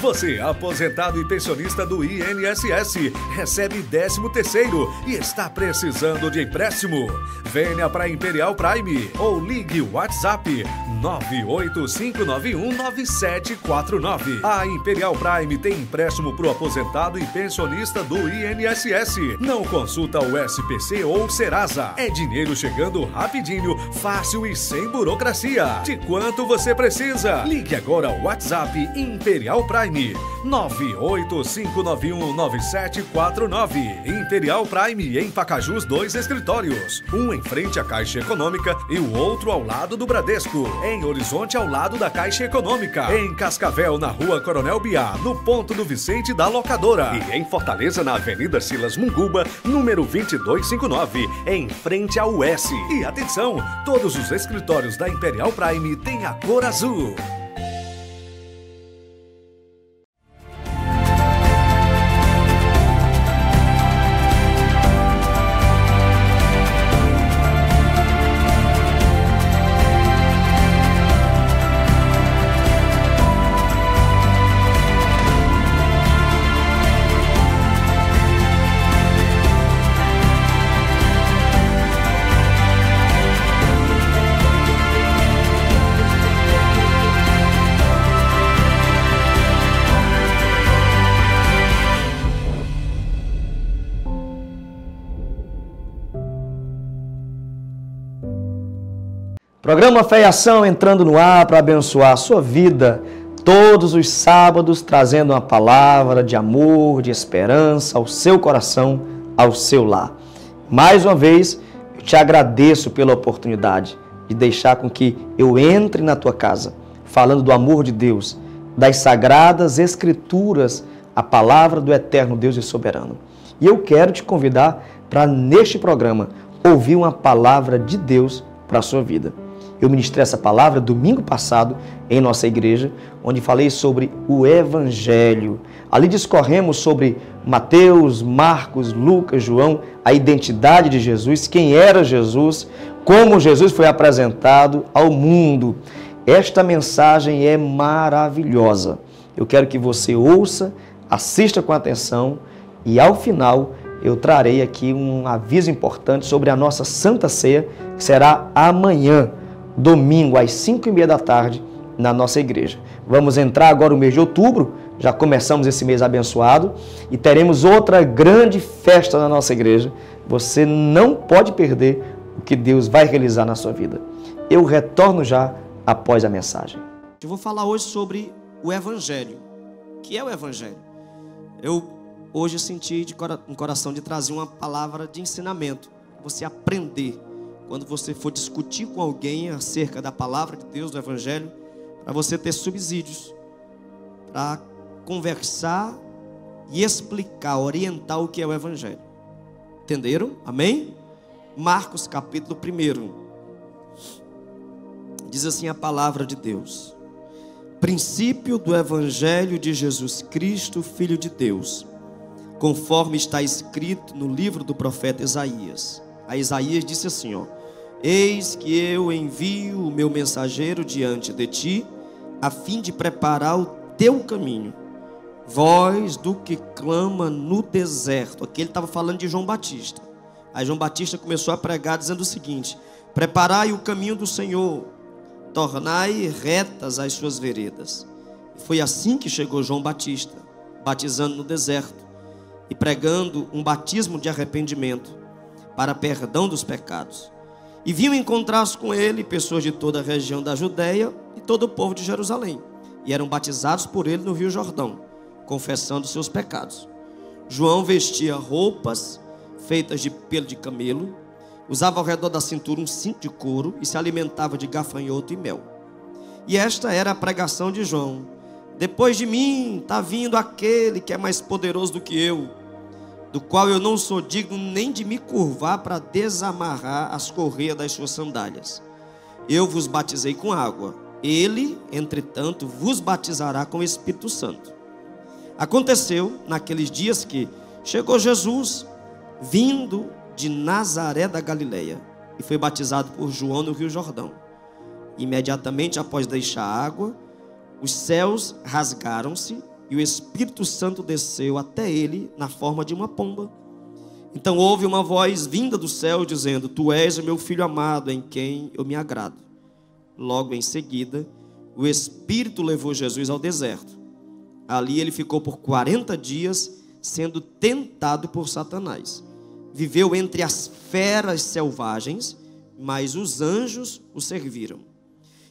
Você, aposentado e pensionista do INSS, recebe 13º e está precisando de empréstimo? Venha para Imperial Prime ou ligue o WhatsApp 985919749. A Imperial Prime tem empréstimo para o aposentado e pensionista do INSS. Não consulta o SPC ou Serasa. É dinheiro chegando rapidinho, fácil e sem burocracia. De quanto você precisa? Ligue agora ao WhatsApp Imperial Prime 985919749. Imperial Prime em Pacajus, 2 escritórios. Um em frente à Caixa Econômica e o outro ao lado do Bradesco. Em Horizonte, ao lado da Caixa Econômica. Em Cascavel, na Rua Coronel Biá, no ponto do Vicente da Locadora. E em Fortaleza, na Avenida Silas Munguba, número 2259, em frente ao US. E atenção, todos os escritórios da Imperial Prime têm a cor azul. Programa Fé e Ação entrando no ar para abençoar a sua vida todos os sábados, trazendo uma palavra de amor, de esperança ao seu coração, ao seu lar. Mais uma vez, eu te agradeço pela oportunidade de deixar com que eu entre na tua casa, falando do amor de Deus, das sagradas escrituras, a palavra do eterno Deus e soberano. E eu quero te convidar para, neste programa, ouvir uma palavra de Deus para a sua vida. Eu ministrei essa palavra domingo passado em nossa igreja, onde falei sobre o Evangelho. Ali discorremos sobre Mateus, Marcos, Lucas, João, a identidade de Jesus, quem era Jesus, como Jesus foi apresentado ao mundo. Esta mensagem é maravilhosa. Eu quero que você ouça, assista com atenção e ao final eu trarei aqui um aviso importante sobre a nossa Santa Ceia, que será amanhã, domingo, às 5h30 da tarde, na nossa igreja. Vamos entrar agora no mês de outubro, já começamos esse mês abençoado e teremos outra grande festa na nossa igreja. Você não pode perder o que Deus vai realizar na sua vida. Eu retorno já após a mensagem. Eu vou falar hoje sobre o Evangelho. O que é o Evangelho? Eu hoje senti um coração de trazer uma palavra de ensinamento, você aprender. Quando você for discutir com alguém acerca da palavra de Deus, do Evangelho, para você ter subsídios, para conversar e explicar, orientar o que é o Evangelho. Entenderam? Amém? Marcos capítulo 1. Diz assim a palavra de Deus: princípio do Evangelho de Jesus Cristo, Filho de Deus, conforme está escrito no livro do profeta Isaías. A Isaías disse assim, eis que eu envio o meu mensageiro diante de ti, a fim de preparar o teu caminho. Voz do que clama no deserto. Aqui ele estava falando de João Batista. Aí João Batista começou a pregar dizendo o seguinte: preparai o caminho do Senhor, tornai retas as suas veredas. E foi assim que chegou João Batista, batizando no deserto e pregando um batismo de arrependimento para perdão dos pecados. E vinham encontrar-se com ele pessoas de toda a região da Judéia e todo o povo de Jerusalém, e eram batizados por ele no Rio Jordão, confessando seus pecados. João vestia roupas feitas de pelo de camelo, usava ao redor da cintura um cinto de couro e se alimentava de gafanhoto e mel. E esta era a pregação de João: depois de mim está vindo aquele que é mais poderoso do que eu, do qual eu não sou digno nem de me curvar para desamarrar as correias das suas sandálias. Eu vos batizei com água, ele, entretanto, vos batizará com o Espírito Santo. Aconteceu naqueles dias que chegou Jesus, vindo de Nazaré da Galileia, e foi batizado por João no Rio Jordão. Imediatamente após deixar a água, os céus rasgaram-se e o Espírito Santo desceu até ele na forma de uma pomba. Então houve uma voz vinda do céu dizendo: Tu és o meu filho amado, em quem eu me agrado. Logo em seguida, o Espírito levou Jesus ao deserto. Ali ele ficou por 40 dias, sendo tentado por Satanás. Viveu entre as feras selvagens, mas os anjos o serviram.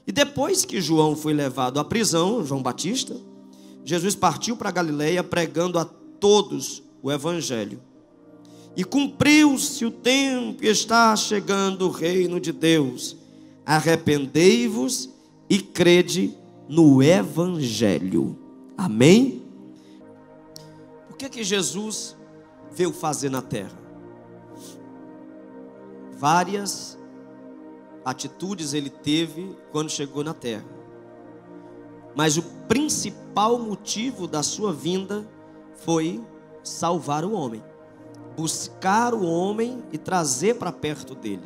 E depois que João foi levado à prisão, João Batista, Jesus partiu para a Galileia pregando a todos o Evangelho. E cumpriu-se o tempo, e está chegando o reino de Deus. Arrependei-vos e crede no Evangelho. Amém? O que Jesus veio fazer na terra? Várias atitudes ele teve quando chegou na terra. Mas o principal motivo da sua vinda foi salvar o homem. Buscar o homem e trazer para perto dele.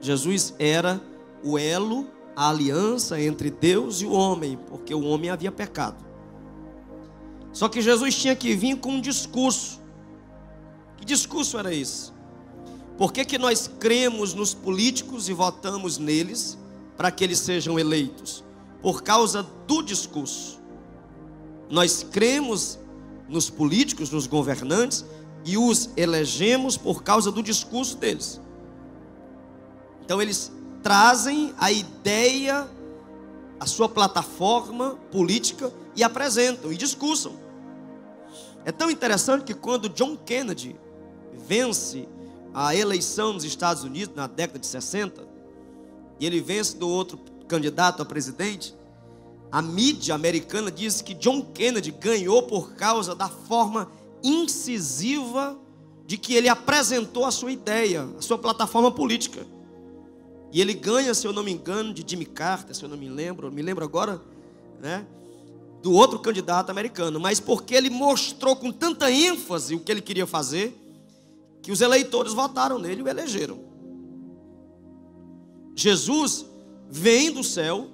Jesus era o elo, a aliança entre Deus e o homem, porque o homem havia pecado. Só que Jesus tinha que vir com um discurso. Que discurso era esse? Por que nós cremos nos políticos e votamos neles para que eles sejam eleitos? Por causa do discurso. Nós cremos nos políticos, nos governantes, e os elegemos por causa do discurso deles. Então eles trazem a ideia, a sua plataforma política e apresentam e discursam. É tão interessante que quando John Kennedy vence a eleição nos Estados Unidos na década de 60, e ele vence do outro candidato a presidente, a mídia americana diz que John Kennedy ganhou por causa da forma incisiva de que ele apresentou a sua ideia, a sua plataforma política. E ele ganha, se eu não me engano, de Jimmy Carter, se eu não me lembro agora, né, do outro candidato americano, mas porque ele mostrou com tanta ênfase o que ele queria fazer, que os eleitores votaram nele e o elegeram. Jesus vem do céu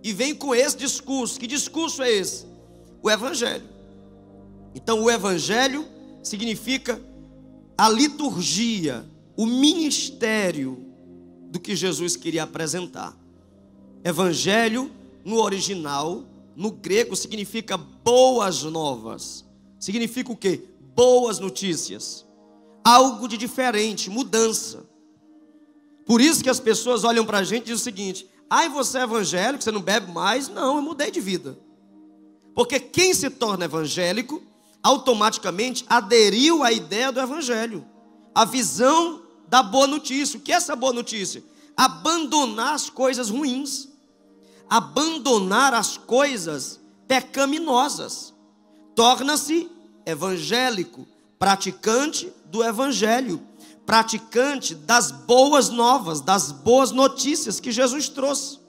e vem com esse discurso. Que discurso é esse? O Evangelho. Então o Evangelho significa a liturgia, o ministério do que Jesus queria apresentar. Evangelho, no original, no grego, significa boas novas. Significa o quê? Boas notícias. Algo de diferente, mudança. Por isso que as pessoas olham para a gente e dizem o seguinte: ai, você é evangélico, você não bebe mais? Não, eu mudei de vida. Porque quem se torna evangélico, automaticamente aderiu à ideia do Evangelho, a visão da boa notícia. O que é essa boa notícia? Abandonar as coisas ruins, abandonar as coisas pecaminosas. Torna-se evangélico, praticante do Evangelho, praticante das boas novas, das boas notícias que Jesus trouxe.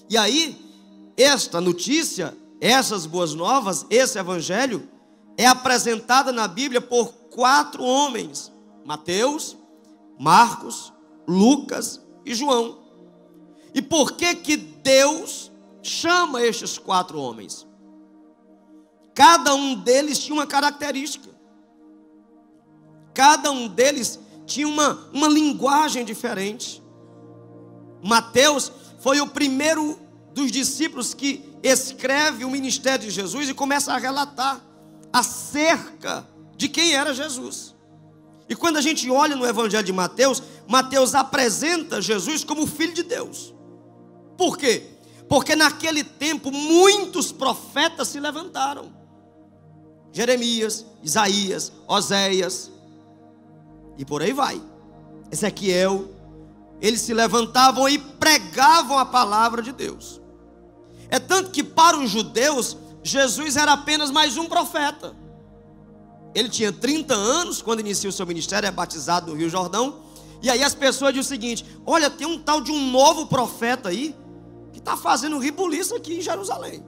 E aí, esta notícia, essas boas novas, esse Evangelho, é apresentada na Bíblia por 4 homens: Mateus, Marcos, Lucas e João. E por que Deus chama estes 4 homens? Cada um deles tinha uma característica. Cada um deles tinha uma linguagem diferente. Mateus foi o primeiro dos discípulos que escreve o ministério de Jesus e começa a relatar acerca de quem era Jesus. E quando a gente olha no Evangelho de Mateus, Mateus apresenta Jesus como Filho de Deus. Por quê? Porque naquele tempo muitos profetas se levantaram. Jeremias, Isaías, Oséias, e por aí vai. Ezequiel, eles se levantavam e pregavam a palavra de Deus. É tanto que para os judeus, Jesus era apenas mais um profeta. Ele tinha 30 anos quando inicia o seu ministério, é batizado no Rio Jordão. E aí as pessoas dizem o seguinte: olha, tem um tal de um novo profeta aí, que está fazendo ribuliço aqui em Jerusalém.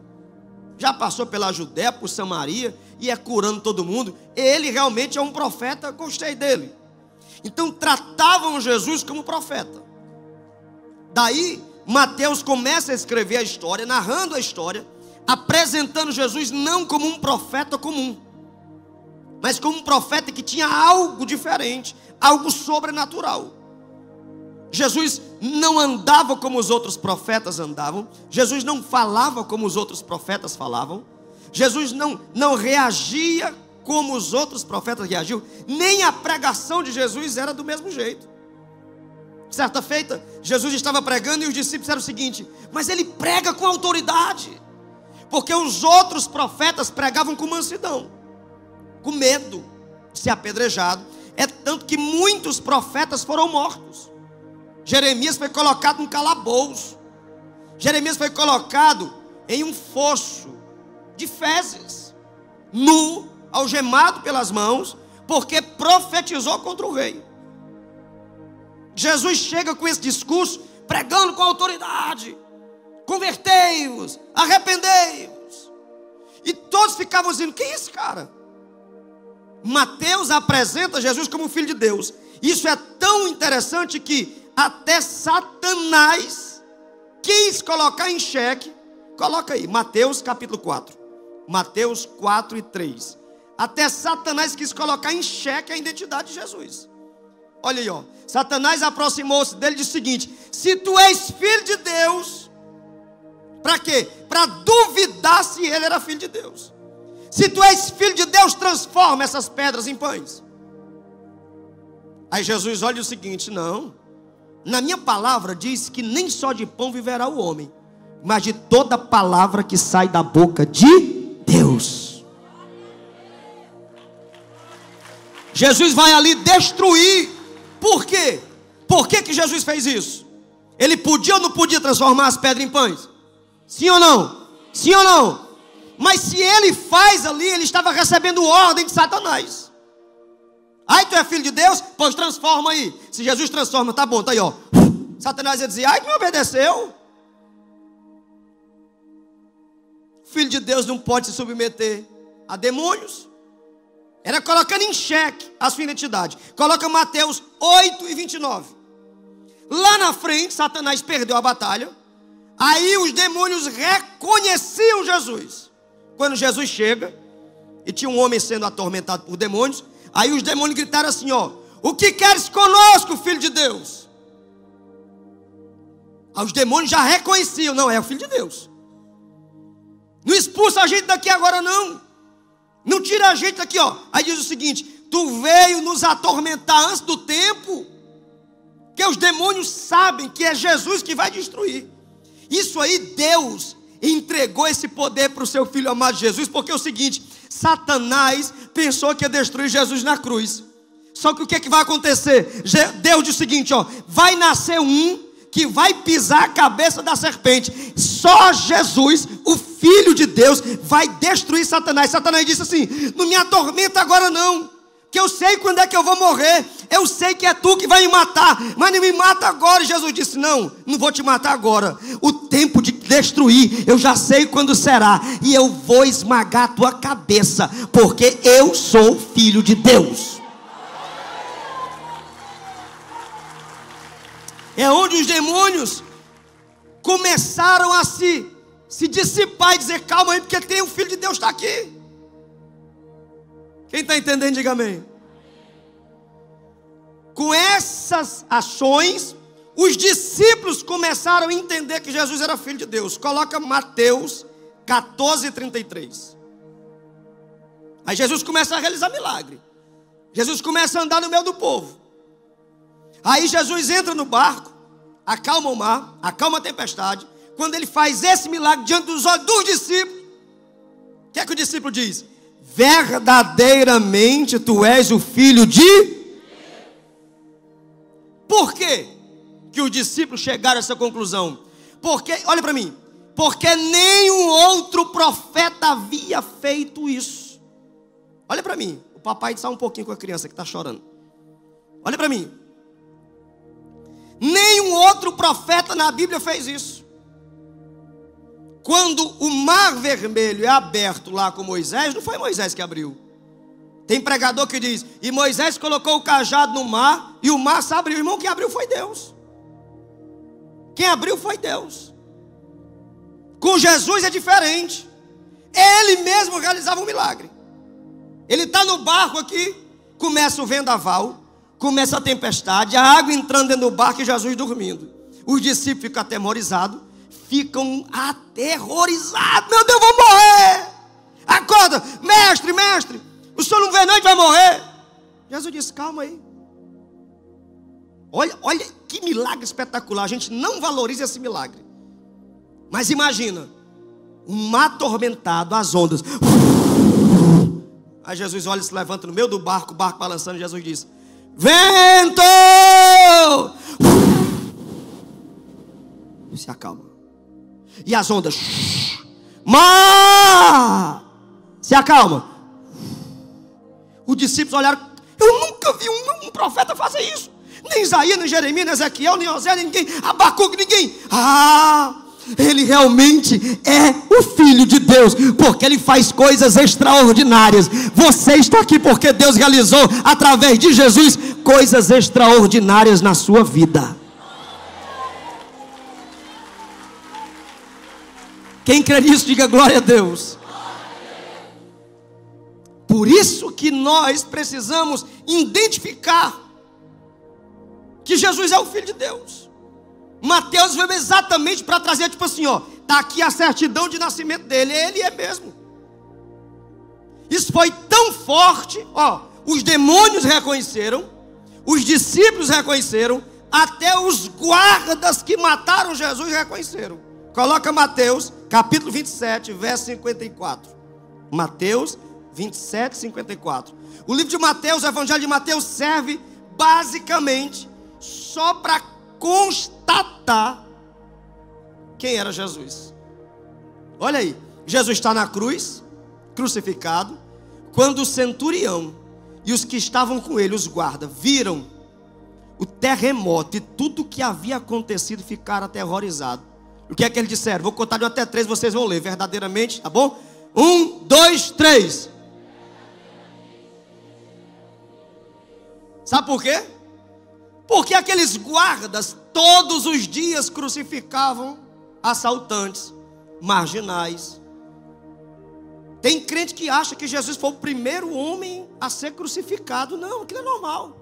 Já passou pela Judéia, por Samaria, e é curando todo mundo. Ele realmente é um profeta, gostei dele. Então tratavam Jesus como profeta. Daí Mateus começa a escrever a história, narrando a história, apresentando Jesus não como um profeta comum, mas como um profeta que tinha algo diferente, algo sobrenatural. Jesus não andava como os outros profetas andavam. Jesus não falava como os outros profetas falavam. Jesus não reagia como os outros profetas reagiam. Nem a pregação de Jesus era do mesmo jeito. Certa feita, Jesus estava pregando e os discípulos disseram o seguinte: mas ele prega com autoridade. Porque os outros profetas pregavam com mansidão, com medo de ser apedrejado. É tanto que muitos profetas foram mortos. Jeremias foi colocado num calabouço. Jeremias foi colocado em um fosso de fezes, nu, algemado pelas mãos, porque profetizou contra o rei. Jesus chega com esse discurso, pregando com autoridade: convertei-vos, arrependei-vos. E todos ficavam dizendo: quem é esse cara? Mateus apresenta Jesus como filho de Deus. Isso é tão interessante que até Satanás quis colocar em xeque. Coloca aí, Mateus capítulo 4. Mateus 4 e 3. Até Satanás quis colocar em xeque a identidade de Jesus. Olha aí, ó. Satanás aproximou-se dele e disse o seguinte: se tu és filho de Deus, para quê? Para duvidar se ele era filho de Deus. Se tu és filho de Deus, transforma essas pedras em pães. Aí Jesus olha o seguinte: não, na minha palavra diz que nem só de pão viverá o homem, mas de toda palavra que sai da boca de Deus. Jesus vai ali destruir. Por quê? Por que Jesus fez isso? Ele podia ou não podia transformar as pedras em pães? Sim ou não? Sim ou não? Mas se ele faz ali, ele estava recebendo ordem de Satanás. Ai, tu é filho de Deus? Pois transforma aí. Se Jesus transforma, tá bom, tá aí, ó. Satanás ia dizer: ai, tu me obedeceu. Filho de Deus não pode se submeter a demônios. Era colocando em xeque a sua identidade. Coloca Mateus 8 e 29. Lá na frente, Satanás perdeu a batalha. Aí os demônios reconheciam Jesus. Quando Jesus chega, e tinha um homem sendo atormentado por demônios, aí os demônios gritaram assim, ó: o que queres conosco, filho de Deus? Aí os demônios já reconheciam: não, é o filho de Deus. Não expulsa a gente daqui agora não. Não tira a gente daqui, ó. Aí diz o seguinte: tu veio nos atormentar antes do tempo. Que os demônios sabem que é Jesus que vai destruir. Isso aí, Deus entregou esse poder para o seu filho amado Jesus. Porque é o seguinte: Satanás pensou que ia destruir Jesus na cruz. Só que o que é que vai acontecer? Deus diz o seguinte, ó: vai nascer um que vai pisar a cabeça da serpente. Só Jesus, o Filho de Deus, vai destruir Satanás. Satanás disse assim: não me atormenta agora não, que eu sei quando é que eu vou morrer. Eu sei que é tu que vai me matar, mas não me mata agora. E Jesus disse: não vou te matar agora. O tempo de destruir, eu já sei quando será. E eu vou esmagar a tua cabeça, porque eu sou Filho de Deus. É onde os demônios começaram a se dissipar e dizer: calma aí, porque tem o Filho de Deus está aqui. Quem está entendendo, diga amém. Com essas ações, os discípulos começaram a entender que Jesus era Filho de Deus. Coloca Mateus 14:33. Aí Jesus começa a realizar milagre. Jesus começa a andar no meio do povo. Aí Jesus entra no barco, acalma o mar, acalma a tempestade. Quando ele faz esse milagre diante dos olhos dos discípulos, o que é que o discípulo diz? Verdadeiramente tu és o Filho de... Por quê que os discípulos chegaram a essa conclusão? Porque, olha para mim, porque nenhum outro profeta havia feito isso. Olha para mim, o papai está um pouquinho com a criança que está chorando. Olha para mim. Nenhum outro profeta na Bíblia fez isso. Quando o mar vermelho é aberto lá com Moisés, não foi Moisés que abriu. Tem pregador que diz: e Moisés colocou o cajado no mar e o mar se abriu. Irmão, quem abriu foi Deus. Quem abriu foi Deus. Com Jesus é diferente. Ele mesmo realizava um milagre. Ele está no barco aqui, começa o vendaval, começa a tempestade, a água entrando dentro do barco e Jesus dormindo. Os discípulos ficam atemorizados, meu Deus, vou morrer. Acorda, mestre, o senhor não vê não, a gente vai morrer. Jesus disse, calma aí. Olha que milagre espetacular. A gente não valoriza esse milagre. Mas imagina, um mar atormentado, as ondas. Aí Jesus olha e se levanta no meio do barco, o barco balançando, e Jesus diz, vento! E se acalma. E as ondas, mar! Se acalma. Os discípulos olharam, eu nunca vi um profeta fazer isso. Nem Isaías, nem Jeremias, nem Ezequiel, nem Osé, nem ninguém, Abacuque, ninguém. Ele realmente é o Filho de Deus, porque Ele faz coisas extraordinárias. Você está aqui porque Deus realizou, através de Jesus, coisas extraordinárias na sua vida. Quem crê nisso, diga glória a Deus. Por isso que nós precisamos identificar que Jesus é o Filho de Deus. Mateus veio exatamente para trazer, tipo assim, ó, está aqui a certidão de nascimento dele, ele é mesmo. Isso foi tão forte, ó, os demônios reconheceram, os discípulos reconheceram, até os guardas que mataram Jesus reconheceram. Coloca Mateus, capítulo 27, verso 54. Mateus 27, 54. O livro de Mateus, o Evangelho de Mateus, serve basicamente só para constatar quem era Jesus. Olha aí, Jesus está na cruz, crucificado. Quando o centurião e os que estavam com ele, os guardas, viram o terremoto e tudo o que havia acontecido, ficaram aterrorizados. O que é que eles disseram? Vou contar de 1 até 3, vocês vão ler verdadeiramente, tá bom? 1, 2, 3. Sabe por quê? Porque aqueles guardas todos os dias crucificavam assaltantes, marginais. Tem crente que acha que Jesus foi o primeiro homem a ser crucificado. Não, aquilo é normal.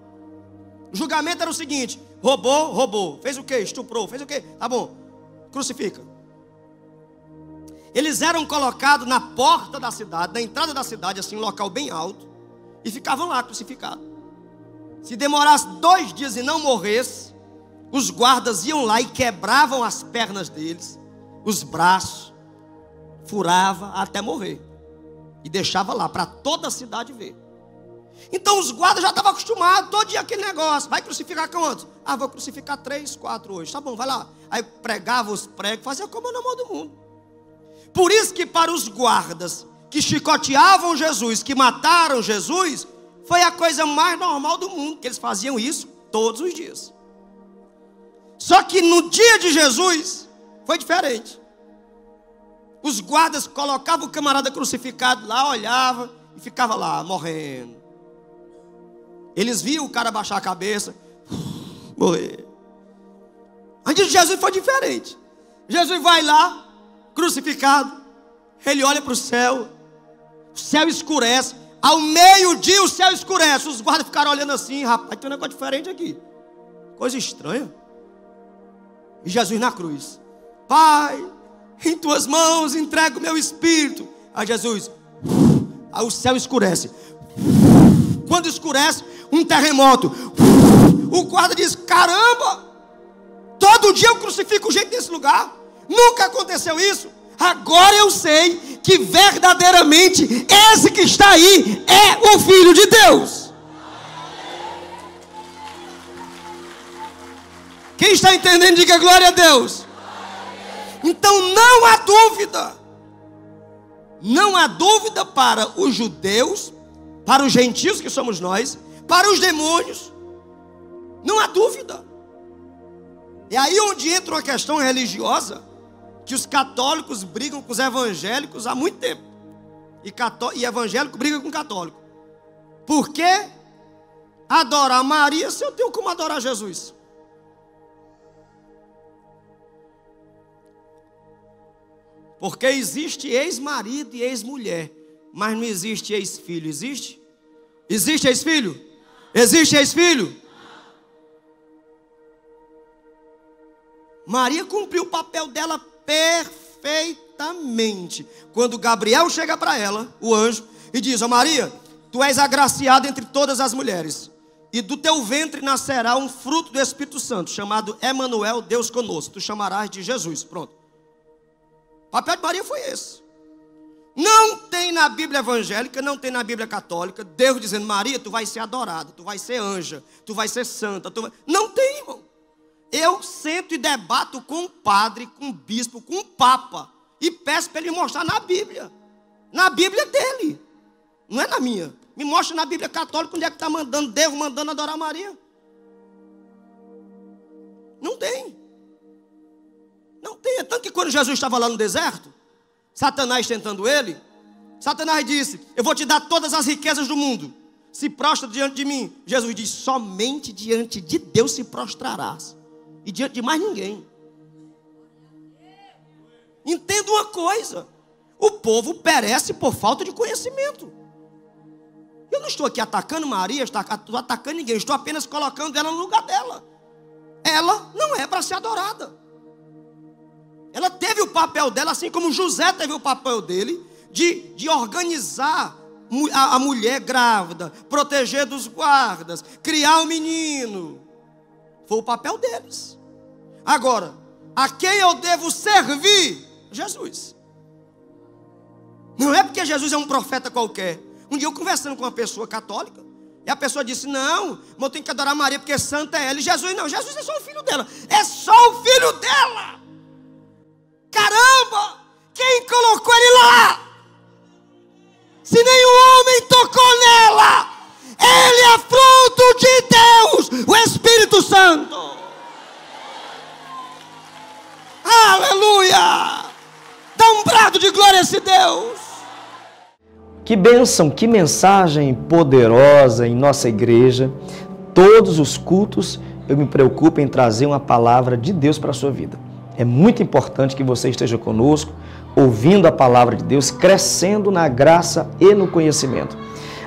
O julgamento era o seguinte: roubou. Fez o quê? Estuprou. Fez o quê? Tá bom, crucifica. Eles eram colocados na porta da cidade, na entrada da cidade, assim, um local bem alto, e ficavam lá crucificados. Se demorasse 2 dias e não morresse, os guardas iam lá e quebravam as pernas deles, os braços, furava até morrer, e deixava lá para toda a cidade ver. Então os guardas já estavam acostumados, todo dia aquele negócio. Vai crucificar quantos? Vou crucificar 3, 4 hoje. Tá bom, vai lá. Aí pregava os pregos, fazia como na mão do mundo. Por isso que para os guardas que chicoteavam Jesus, que mataram Jesus, foi a coisa mais normal do mundo, que eles faziam isso todos os dias. Só que no dia de Jesus foi diferente. Os guardas colocavam o camarada crucificado lá, olhava e ficava lá morrendo. Eles viam o cara baixar a cabeça, morrer. Mas de Jesus foi diferente. Jesus vai lá, crucificado, ele olha para o céu escurece. Ao meio-dia o céu escurece. Os guardas ficaram olhando assim, rapaz, tem um negócio diferente aqui, coisa estranha. E Jesus na cruz: Pai, em tuas mãos entrego o meu espírito. Aí Jesus, aí o céu escurece. Quando escurece, um terremoto. O guarda diz: caramba, todo dia eu crucifico gente nesse lugar, nunca aconteceu isso. Agora eu sei que verdadeiramente esse que está aí é o Filho de Deus. Quem está entendendo, diga glória a Deus. Então não há dúvida. Não há dúvida para os judeus, para os gentios que somos nós, para os demônios. Não há dúvida. É aí onde entra uma questão religiosa, que os católicos brigam com os evangélicos há muito tempo. E evangélico briga com católico. Por que adorar Maria se eu tenho como adorar Jesus? Porque existe ex-marido e ex-mulher, mas não existe ex-filho, existe? Existe ex-filho? Existe ex-filho? Maria cumpriu o papel dela perfeitamente. Quando Gabriel chega para ela, o anjo, e diz: ó Maria, tu és agraciada entre todas as mulheres, e do teu ventre nascerá um fruto do Espírito Santo, chamado Emanuel, Deus conosco. Tu chamarás de Jesus. Pronto. O papel de Maria foi esse. Não tem na Bíblia evangélica, não tem na Bíblia católica, Deus dizendo: Maria, tu vais ser adorada, tu vais ser anja, tu vais ser santa. Não tem, irmão. Eu sento e debato com um padre, com um bispo, com um papa, e peço para ele mostrar na Bíblia dele, não é na minha. Me mostra na Bíblia católica onde é que está mandando, Deus mandando adorar Maria. Não tem. Não tem. É tanto que quando Jesus estava lá no deserto, Satanás tentando ele, Satanás disse: eu vou te dar todas as riquezas do mundo, se prostra diante de mim. Jesus diz: somente diante de Deus se prostrarás, e diante de mais ninguém. Entenda uma coisa: o povo perece por falta de conhecimento. Eu não estou aqui atacando Maria, estou atacando ninguém, estou apenas colocando ela no lugar dela. Ela não é para ser adorada. Ela teve o papel dela, assim como José teve o papel dele, de organizar a mulher grávida, proteger dos guardas, criar o menino. Foi o papel deles. Agora, a quem eu devo servir? Jesus. Não é porque Jesus é um profeta qualquer. Um dia eu conversando com uma pessoa católica, e a pessoa disse: não, mas eu tenho que adorar Maria porque santa é ela. E Jesus não, Jesus é só o filho dela. É só o filho dela. Caramba, quem colocou ele lá? Se nenhum homem tocou nela, ele é fruto de Deus, o Espírito Santo. Aleluia! Dá um brado de glória a esse Deus. Que bênção, que mensagem poderosa em nossa igreja. Todos os cultos eu me preocupo em trazer uma palavra de Deus para a sua vida. É muito importante que você esteja conosco, ouvindo a palavra de Deus, crescendo na graça e no conhecimento.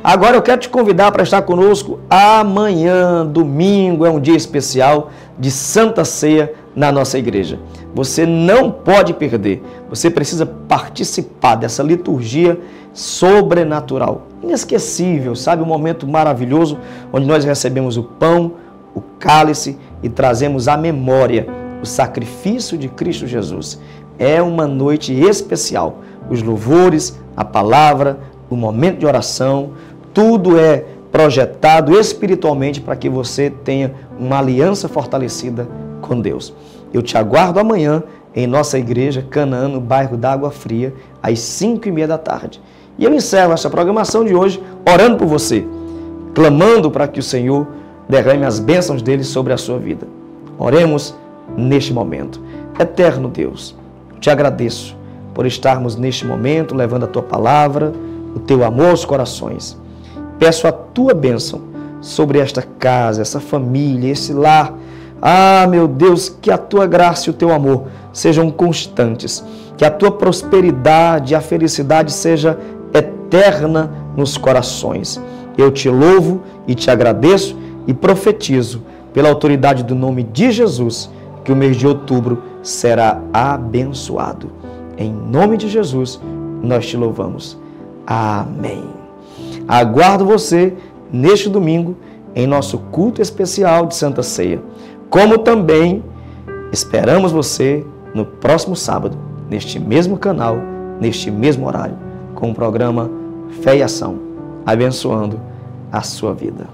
Agora eu quero te convidar para estar conosco amanhã, domingo, é um dia especial de Santa Ceia na nossa igreja. Você não pode perder, você precisa participar dessa liturgia sobrenatural, inesquecível, sabe? Um momento maravilhoso onde nós recebemos o pão, o cálice e trazemos à memória o sacrifício de Cristo Jesus. É uma noite especial. Os louvores, a palavra, o momento de oração, tudo é projetado espiritualmente para que você tenha uma aliança fortalecida com Deus. Eu te aguardo amanhã em nossa igreja Canaã, no bairro da Água Fria, às 5h30 da tarde. E eu encerro essa programação de hoje orando por você, clamando para que o Senhor derrame as bênçãos dele sobre a sua vida. Oremos neste momento. Eterno Deus, te agradeço por estarmos neste momento levando a tua palavra, o teu amor aos corações. Peço a tua bênção sobre esta casa, essa família, esse lar. Ah, meu Deus, que a tua graça e o teu amor sejam constantes, que a tua prosperidade e a felicidade seja eterna nos corações. Eu te louvo e te agradeço e profetizo pela autoridade do nome de Jesus que o mês de outubro será abençoado. Em nome de Jesus, nós te louvamos. Amém. Aguardo você neste domingo em nosso culto especial de Santa Ceia. Como também esperamos você no próximo sábado, neste mesmo canal, neste mesmo horário, com o programa Fé e Ação, abençoando a sua vida.